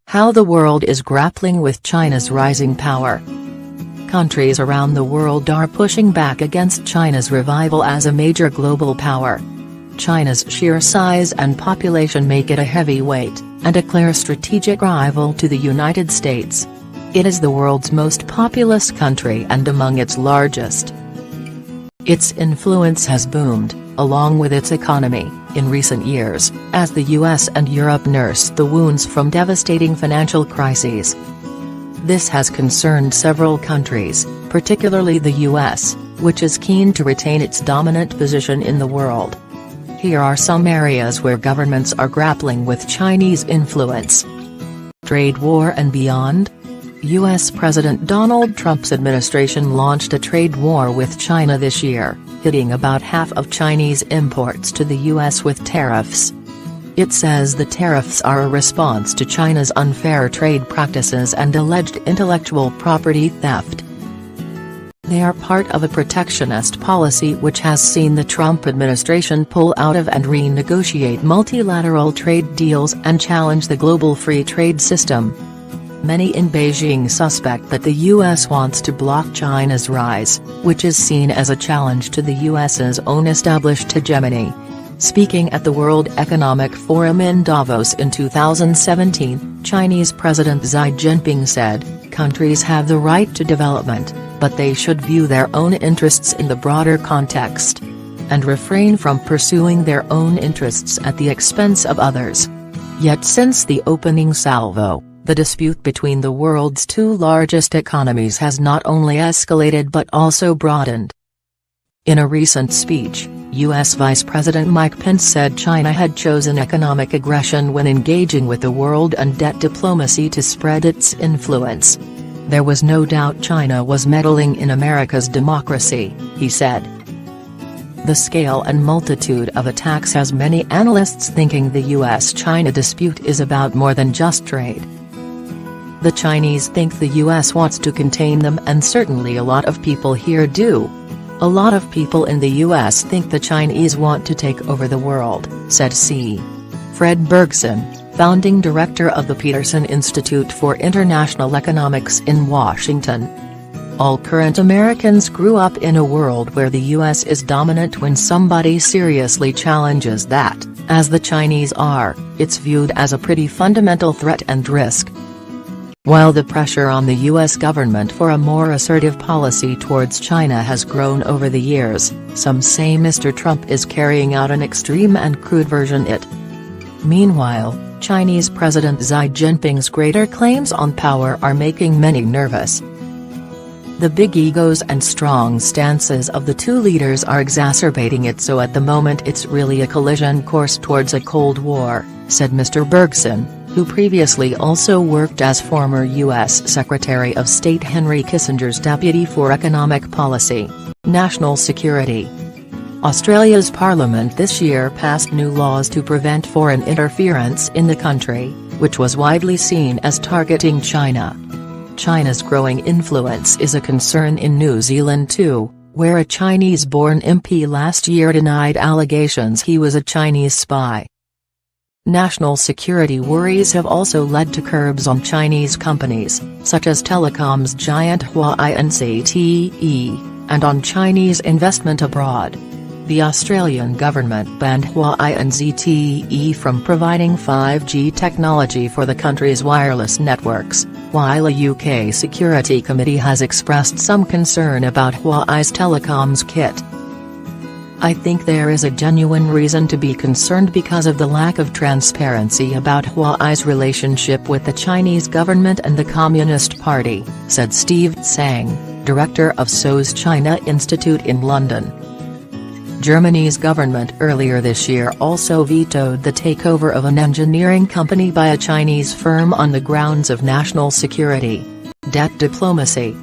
How the world is grappling with China's rising power. Countries around the world are pushing back against China's revival as a major global power. China's sheer size and population make it a heavyweight, and a clear strategic rival to the United States. It is the world's most populous country and among its largest. Its influence has boomed, along with its economy, in recent years, as the US and Europe nurse the wounds from devastating financial crises. This has concerned several countries, particularly the US, which is keen to retain its dominant position in the world. Here are some areas where governments are grappling with Chinese influence. Trade war and beyond? U.S. President Donald Trump's administration launched a trade war with China this year, hitting about half of Chinese imports to the U.S. with tariffs. It says the tariffs are a response to China's unfair trade practices and alleged intellectual property theft. They are part of a protectionist policy which has seen the Trump administration pull out of and renegotiate multilateral trade deals and challenge the global free trade system. Many in Beijing suspect that the U.S. wants to block China's rise, which is seen as a challenge to the U.S.'s own established hegemony. Speaking at the World Economic Forum in Davos in 2017, Chinese President Xi Jinping said, "Countries have the right to development, but they should view their own interests in the broader context, and refrain from pursuing their own interests at the expense of others." Yet since the opening salvo, the dispute between the world's two largest economies has not only escalated but also broadened. In a recent speech, U.S. Vice President Mike Pence said China had chosen economic aggression when engaging with the world and debt diplomacy to spread its influence. "There was no doubt China was meddling in America's democracy," he said. The scale and multitude of attacks has many analysts thinking the U.S.-China dispute is about more than just trade. The Chinese think the U.S. wants to contain them, and certainly a lot of people here do. "A lot of people in the U.S. think the Chinese want to take over the world," said C. Fred Bergson, founding director of the Peterson Institute for International Economics in Washington. "All current Americans grew up in a world where the U.S. is dominant. When somebody seriously challenges that, as the Chinese are, it's viewed as a pretty fundamental threat and risk." While the pressure on the U.S. government for a more assertive policy towards China has grown over the years, some say Mr. Trump is carrying out an extreme and crude version of it. Meanwhile, Chinese President Xi Jinping's greater claims on power are making many nervous. The big egos and strong stances of the two leaders are exacerbating it, so at the moment it's really a collision course towards a Cold War, said Mr. Bergson, who previously also worked as former U.S. Secretary of State Henry Kissinger's deputy for economic policy, national security. Australia's parliament this year passed new laws to prevent foreign interference in the country, which was widely seen as targeting China. China's growing influence is a concern in New Zealand too, where a Chinese-born MP last year denied allegations he was a Chinese spy. National security worries have also led to curbs on Chinese companies, such as telecoms giant Huawei and ZTE, and on Chinese investment abroad. The Australian government banned Huawei and ZTE from providing 5G technology for the country's wireless networks, while a UK security committee has expressed some concern about Huawei's telecoms kit. "I think there is a genuine reason to be concerned because of the lack of transparency about Huawei's relationship with the Chinese government and the Communist Party," said Steve Tsang, director of SOE's China Institute in London. Germany's government earlier this year also vetoed the takeover of an engineering company by a Chinese firm on the grounds of national security, debt diplomacy.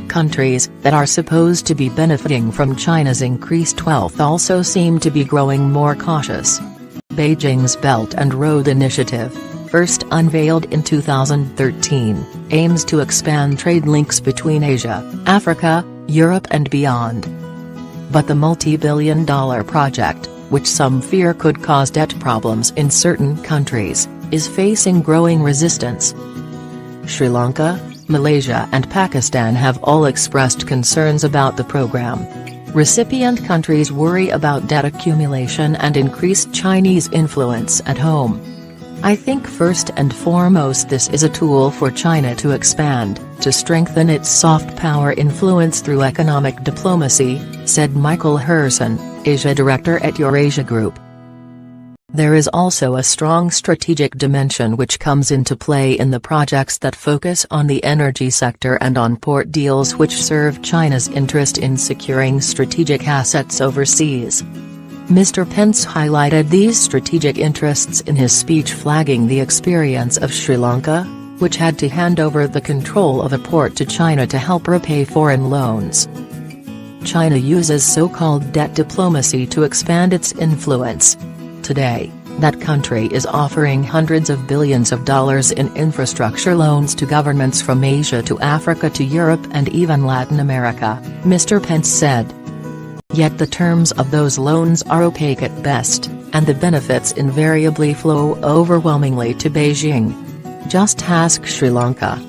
Countries that are supposed to be benefiting from China's increased wealth also seem to be growing more cautious. Beijing's Belt and Road Initiative, first unveiled in 2013, aims to expand trade links between Asia, Africa, Europe and beyond. But the multi-billion-dollar project, which some fear could cause debt problems in certain countries, is facing growing resistance. Sri Lanka, Malaysia and Pakistan have all expressed concerns about the program. Recipient countries worry about debt accumulation and increased Chinese influence at home. I think first and foremost this is a tool for China to expand, to strengthen its soft power influence through economic diplomacy, said Michael Herson, Asia Director at Eurasia Group. There is also a strong strategic dimension which comes into play in the projects that focus on the energy sector and on port deals which serve China's interest in securing strategic assets overseas. Mr. Pence highlighted these strategic interests in his speech, flagging the experience of Sri Lanka, which had to hand over the control of a port to China to help repay foreign loans. China uses so-called debt diplomacy to expand its influence. Today, that country is offering hundreds of billions of dollars in infrastructure loans to governments from Asia to Africa to Europe and even Latin America, Mr. Pence said. Yet the terms of those loans are opaque at best, and the benefits invariably flow overwhelmingly to Beijing. Just ask Sri Lanka.